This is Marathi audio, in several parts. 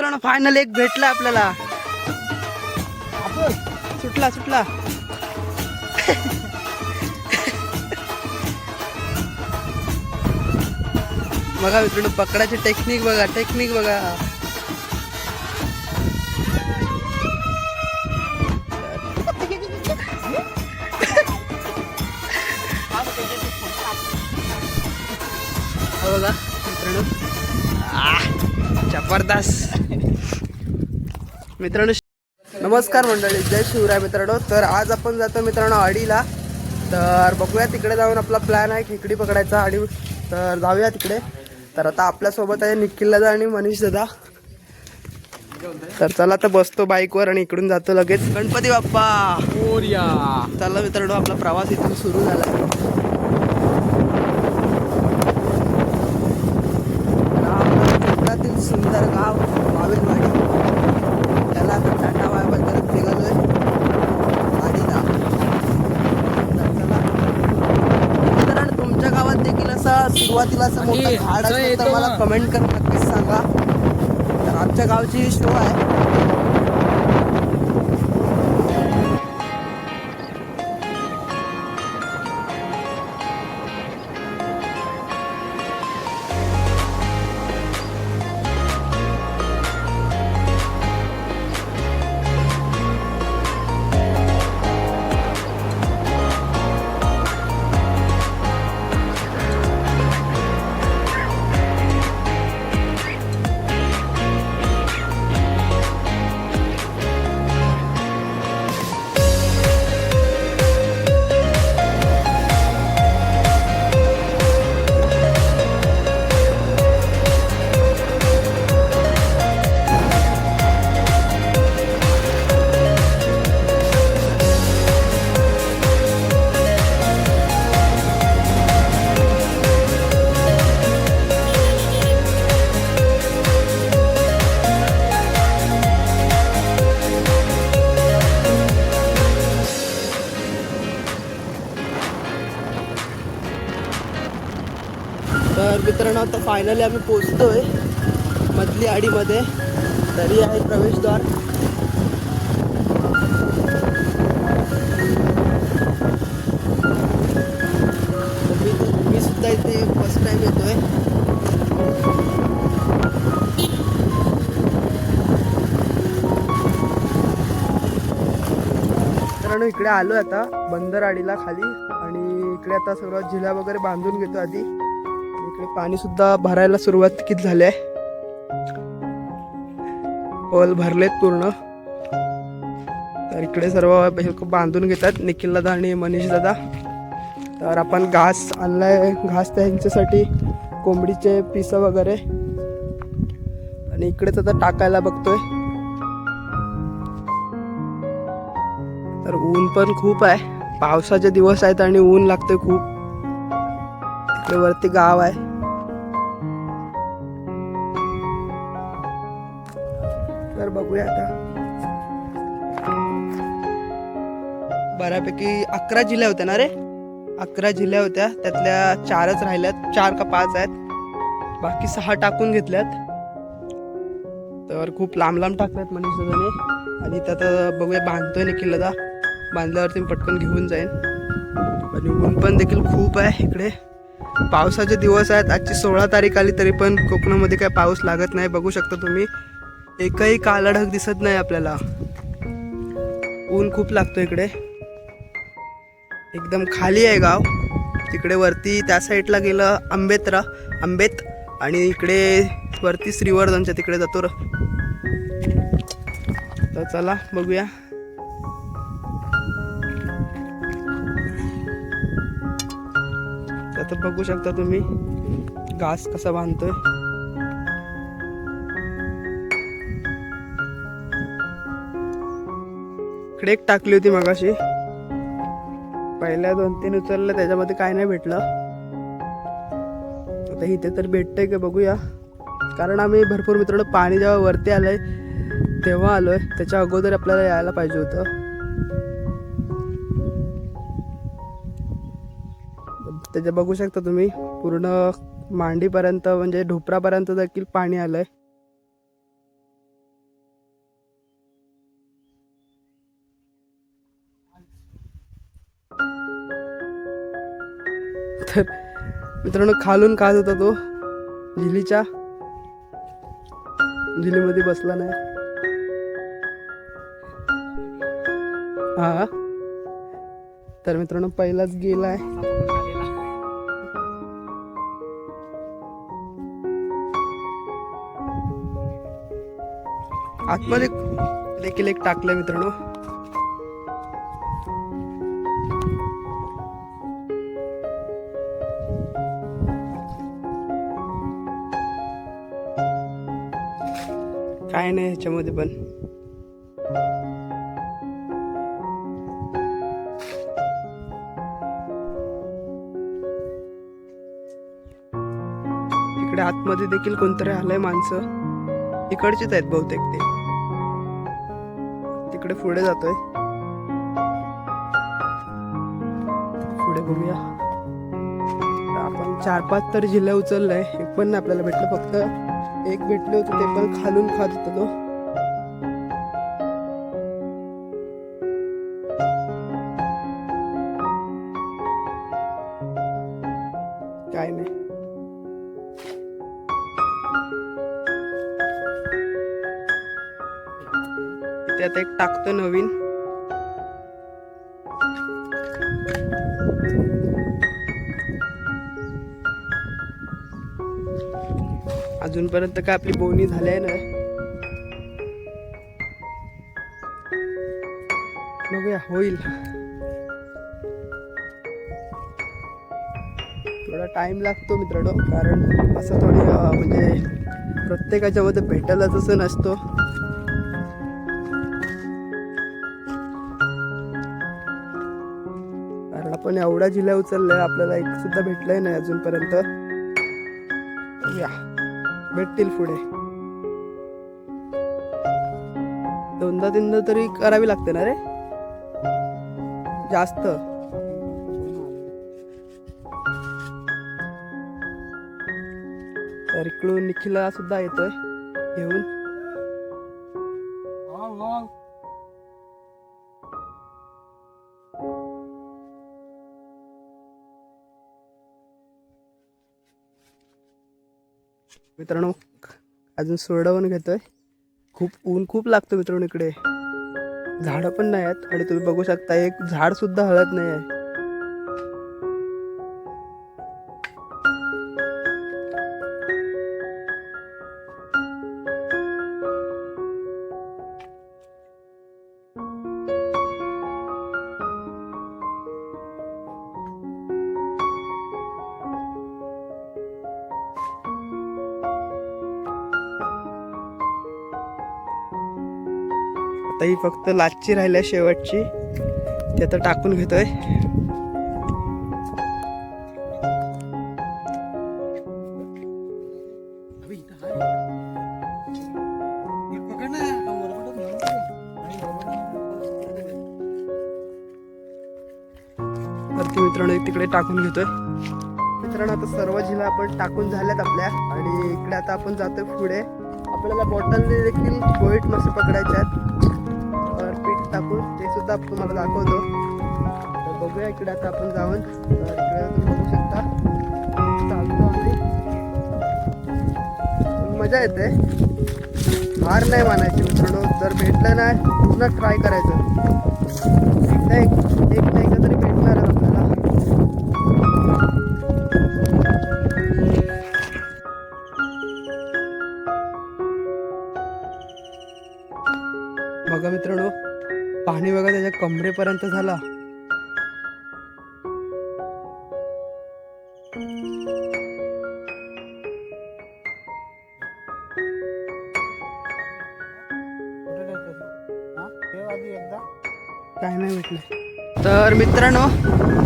मित्रांनो फायनल एक भेटला आपल्याला. सुटला सुटला. बघा मित्रांनो पकडाची टेक्निक बघा, टेक्निक बघा. बघा मित्रांनो जबरदस्त. मित्रांनो नमस्कार मंडळी, जय शिवराय मित्रांनो. तर आज आपण जातो मित्रांनो आडीला. तर बघूया तिकडे जाऊन आपला प्लॅन आहे खेकडी पकडायचा आडी. तर जाऊया तिकडे. तर आता आपल्यासोबत आहे निखिल दादा आणि मनीष दादा. तर चला आता बसतो बाईकवर आणि इकडून जातो लगेच. गणपती बाप्पा मोरया. चला मित्रांनो आपला प्रवास इथून सुरू झाला. सुंदर गाव मावेलवाडी, त्याला आता टाटा वायबल करत निघालोय आधीला. तर तुमच्या गावात देखील असं सुरुवातीला असं मोठं झाड असेल तर मला कमेंट करून नक्कीच सांगा. तर आमच्या गावची शो आहे. तर मित्रांनो आता फायनली आम्ही पोचतोय मधली आडीमध्ये. तरी आहे प्रवेशद्वार. मी सुद्धा इथे फर्स्ट टाइम येतोय. मित्रांनो इकडे आलोय आता बंदर आडीला खाली. आणि इकडे आता सर्व झिला वगैरे बांधून घेतो आधी. पाणी सुद्धा भरायला सुरुवात किती झाली आहे. पोल भरलेत पूर्ण. तर इकडे सर्व बांधून घेतात निखिल दादा आणि मनीष दादा. तर आपण घास आणलाय, घास त्यांच्यासाठी कोंबडीचे पिस वगैरे. आणि इकडेच आता टाकायला बघतोय. तर ऊन पण खूप आहे, पावसाचे दिवस आहेत आणि ऊन लागतंय खूप. इकडे वरती गाव आहे. तर बघूया आता. बऱ्यापैकी 11 जिल्ह्या होत्या ना रे, 11 जिल्ह्या होत्या. त्यातल्या 4च राहिल्यात, 4 का 5 आहेत. बाकी 6 टाकून घेतल्यात. तर खूप लांब लांब टाकल्यात मनीष दादाने. आणि त्यात बघूया बांधतोय निखिल दादा. बांधल्यावरती पटकन घेऊन जाईन. आणि ऊन पण देखील खूप आहे इकडे. पावसाचे दिवस आहेत. आजची 16 तारीख आली तरी पण कोकणामध्ये काय पाऊस लागत नाही. बघू शकता तुम्ही, एकही काळा ढग दिसत नाही आपल्याला. ऊन खूप लागतो इकडे. एकदम खाली आहे गाव. तिकडे वरती त्या साईडला गेलं आंबेत. आणि इकडे वरती श्रीवर्धनच्या तिकडे जातो. तर चला बघूया. आता बघू शकता तुम्ही घास कसा बांधतोय. इकडे एक टाकली होती मगाशी. पहिल्या 2-3 उचलल्या, त्याच्यामध्ये काय नाही भेटलं. आता इथे तर भेटतंय का बघूया. कारण आम्ही भरपूर मित्रांनो पाणी जेव्हा वरती आलंय तेव्हा आलोय. त्याच्या अगोदर आपल्याला यायला पाहिजे होतं. त्याचे बघू शकता तुम्ही पूर्ण मांडीपर्यंत म्हणजे ढोपरापर्यंत देखील पाणी आलंय. तर मित्रांनो खालून खात होता तो झिलीच्या, झिलीमध्ये बसला नाही. हा तर मित्रांनो पहिलाच गेलाय. आतमध्ये देखील एक टाकलंय मित्रांनो. काय नाही ह्याच्यामध्ये पण. इकडे आतमध्ये देखील कोणतरी आलंय माणसं. इकडचीच आहेत बहुतेक ते. तिकडे पुढे जातोय. पुढे बघूया. आपण 4-5 तर जिल्हा उचललाय. एक पण नाही आपल्याला भेटलं. फक्त एक भेटले होते ते पण खालून खात होता तो. काय नाही. इथे आता एक टाकतो नवीन. अजूनपर्यंत काय आपली बोनी झाली आहे ना. बघूया होईल. थोडा टाइम लागतो मित्रांनो, कारण असं थोडी म्हणजे प्रत्येकाच्या मध्ये भेटायलाच असं नसतो. कारण आपण एवढा जिल्हा उचललाय, आपल्याला एक सुद्धा भेटलाय नाही अजूनपर्यंत. बघूया भेटतील पुढे. 2-3 तरी करावी लागते ना रे जास्त. तर इकडून निखिला सुद्धा येतोय घेऊन. मित्रांनो अजून सोडवून घेतोय. ऊन खूप लागतं मित्रांनो इकडे. झाडं पण नाही आहेत आणि तुम्ही बघू शकता एक झाड सुद्धा हलत नाही आहे. आता ही फक्त लाचची राहिल्या शेवटची. ती आता टाकून घेतोय. तर ती मित्रांनो तिकडे टाकून घेतोय. मित्रांनो आता सर्व जिल्हा आपण टाकून झाल्यात आपल्या. आणि इकडे आता आपण जातोय पुढे. आपल्याला बॉटलने देखील गोईट मासे पकडायचे आहेत. पीठ टाकून ते सुद्धा तुम्हाला दाखवतो. तर बघूया इकडे आता आपण जाऊन. इकडे तुम्ही बघू शकता चालतो आम्ही. मजा येते. हार नाही मानायची मित्रांनो. जर भेटलं ना पूर्ण ट्राय करायचं. एकदा तरी भेटणार आपल्याला. बघा मित्रांनो पाणी बघा त्याच्या कमरेपर्यंत झाला. काय नाही भेटलं. तर मित्रांनो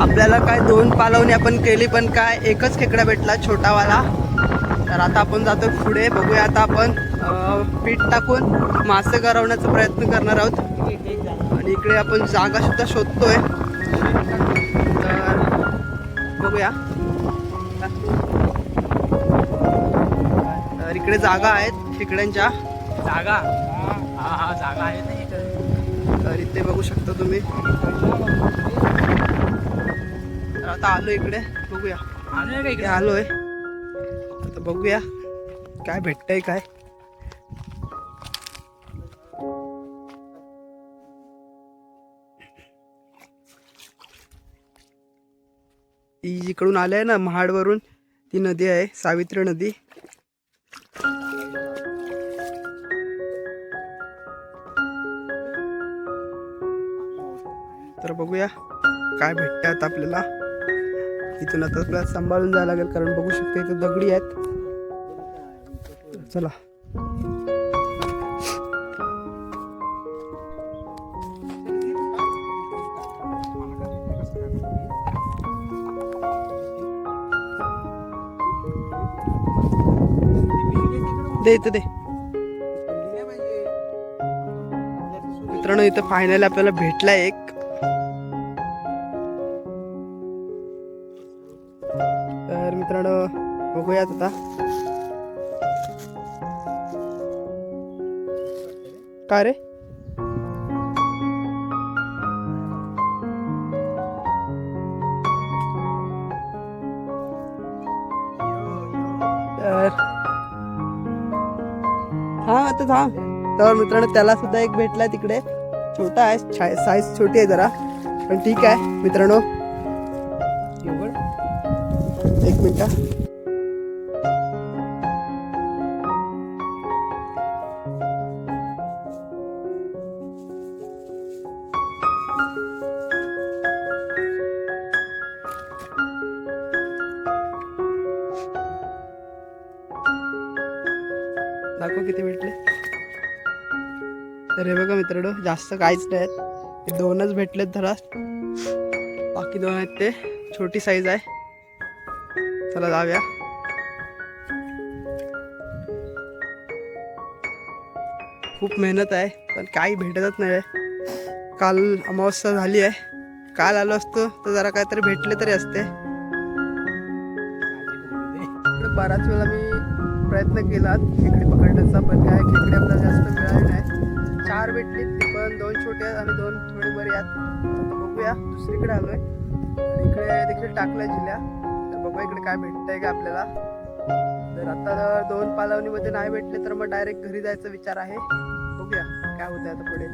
आपल्याला काय 2 पालवणी आपण केली पण काय एकच खेकडा भेटला छोटावाला. तर आता आपण जातो पुढे. बघूया आता आपण पीठ टाकून मासे गरवण्याचा प्रयत्न करणार आहोत. आणि इकडे आपण जागा सुद्धा शोधतोय. तर बघूया. तर इकडे जागा आहेत खेकड्यांच्या. जागा जागा आहे ना इथे. तर इथे बघू शकता तुम्ही. तर आता आलो इकडे. बघूया. आणूया का इथे इकडे? आलोय आता बघूया काय भेटतंय काय. ती जिकडून आले ना महाडवरून ती नदी आहे सावित्री नदी. तर बघूया काय भेटतात आपल्याला. इथून आता आपल्याला सांभाळून जायला लागेल कारण बघू शकतो इथे दगडी आहेत. चला दे इथे दे. मित्रांनो इथं फायनल आपल्याला भेटला एक. तर मित्रांनो बघूयात आता काय रे. हा आता थांब. तर मित्रांनो त्याला सुद्धा एक भेटला तिकडे. छोटा आहे साईज छोटी आहे जरा पण ठीक आहे मित्रांनो. एक मिनिट दाखव किती भेटले. तर हे बघा मित्रांनो जास्त काहीच नाहीत. हे दोनच भेटलेत धरा. बाकी दोन आहेत ते छोटी साईज आहे. चला जाऊया. खूप मेहनत आहे पण काही भेटतच नाही. काल अमावस्या झाली आहे. काल आलो असतो तर जरा काहीतरी भेटले तरी असते. इकडे बराच वेळा मी प्रयत्न केला खेकडी पकडण्याचा पण काय खेकडी आपल्याला जास्त मिळाली नाही. 4 भेटली ती पण 2 छोटे आहेत आणि 2 थोडी बरी आहेत. आता बघूया दुसरीकडे आलोय आणि इकडे देखील टाकलंय जिल्ह्या. तर बघूया इकडे काय भेटतंय का आपल्याला. जर आता 2 पालवणीमध्ये नाही भेटले तर मग डायरेक्ट घरी जायचा विचार आहे. बघूया काय होतंय आता पुढे.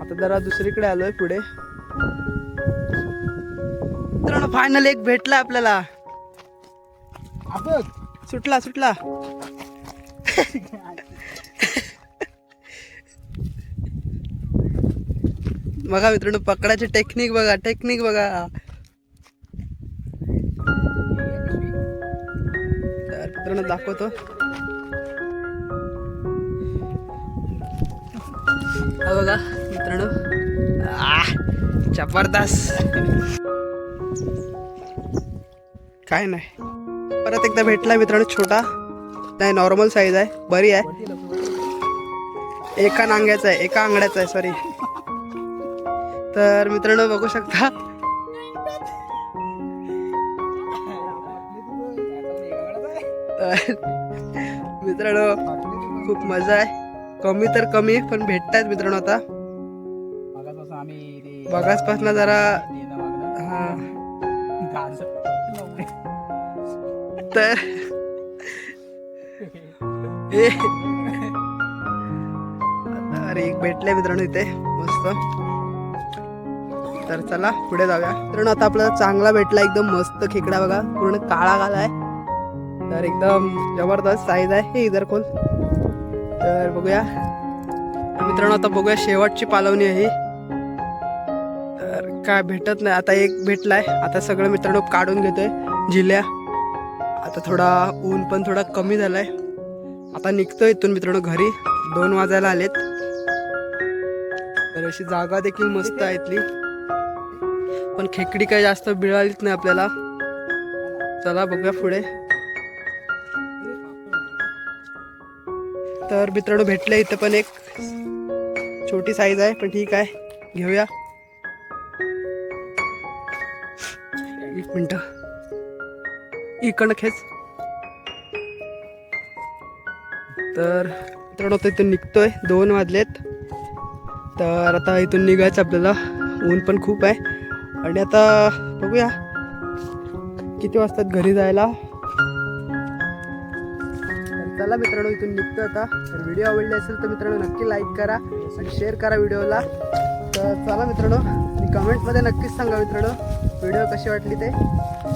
आता जरा दुसरीकडे आलोय पुढे. तर फायनल एक भेटला आपल्याला. सुटला सुटला. बघा मित्रांनो पकडाची टेक्निक बघा टेक्निक बघा. तर मित्रांनो दाखवतो. हा बघा मित्रांनो जबरदस्त. काय नाही परत एकदा भेटला मित्रांनो. छोटा नाही नॉर्मल साईज आहे बरी आहे. एका नांग्याचा आहे एका आंगड्याचा आहे सॉरी. तर मित्रांनो बघू शकता मित्रांनो खूप मजा आहे. कमी तर कमी पण भेटतायत मित्रांनो. आता बघाचपासून जरा हा तर अरे एक भेटले मित्रांनो इथे मस्त. तर चला पुढे जाऊया मित्रांनो. आता आपल्याला चांगला भेटला एकदम मस्त खेकडा बघा. पूर्ण काळा काला आहे. तर एकदम जबरदस्त साईज आहे. हे इधर खोल. तर बघूया मित्रांनो आता बघूया शेवटची पालवणी आहे. तर काय भेटत नाही. आता एक भेटलाय. आता सगळं मित्रांनो काढून घेतोय जिल्ह्या. आता थोडा ऊन पण थोडा कमी झालाय. आता निघतोय इथून मित्रांनो घरी. 2 वाजायला आलेत. तर अशी जागा देखील मस्त आहे इथली पण खेकडी काही जास्त मिळालीच नाही आपल्याला. चला बघूया पुढे. तर मित्रांनो भेटले इथं पण एक छोटी साईज आहे पण ठीक आहे घेऊया. एक मिनिट इकडं खेच. तर मित्रांनो इथून निघतोय. 2 वाजलेत. तर आता इथून निघायचं आपल्याला. ऊन पण खूप आहे आणि आता बघूया किती वाजतात घरी जायला. तर चला मित्रांनो इथून निघतो आता. तर व्हिडिओ आवडले असेल तर मित्रांनो नक्की लाईक करा आणि शेअर करा व्हिडिओला. तर चला मित्रांनो आणि कमेंटमध्ये नक्कीच सांगा मित्रांनो व्हिडिओ कशी वाटली ते.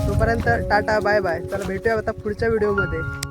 तोपर्यंत टाटा बाय बाय. चला भेटूया आता पुढच्या व्हिडिओमध्ये.